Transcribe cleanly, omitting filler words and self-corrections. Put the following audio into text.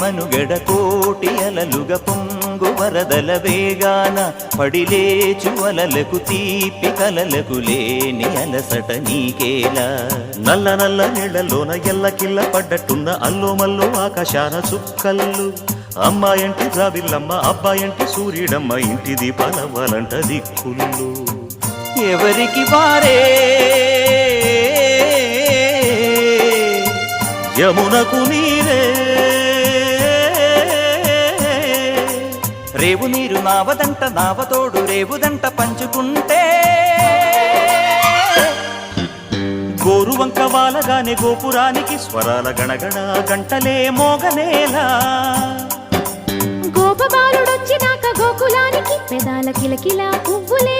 మనుగడ కోటి అలలుగా పొంగు వరదల వేగాన పడిలేచు అలలకు తీపి కలలకు లేని అలసట నీకేలా నల్ల నల్ల నీళ్లలోన ఎల్లకిల్ల పడ్డట్టున్న అల్లో మల్లో ఆకాశాన చుక్కల్లు అమ్మాయంటి రావిల్లమ్మ అబ్బాయంటి సూర్యుడమ్మ ఇంటి దీపాలవ్వాలంట దిక్కులు ఎవరికి వారే యమునకు నీరే రేవు నీరు నావదంట నావతోడు రేవుదంట పంచుకుంటే గోరువంక వాలగానే గోపురానికి స్వరాల గణగణ గంటలే మోగనేలా గోపబాలుడొచ్చినాక గోకులానికి పెదాల కిలకిల పువ్వులే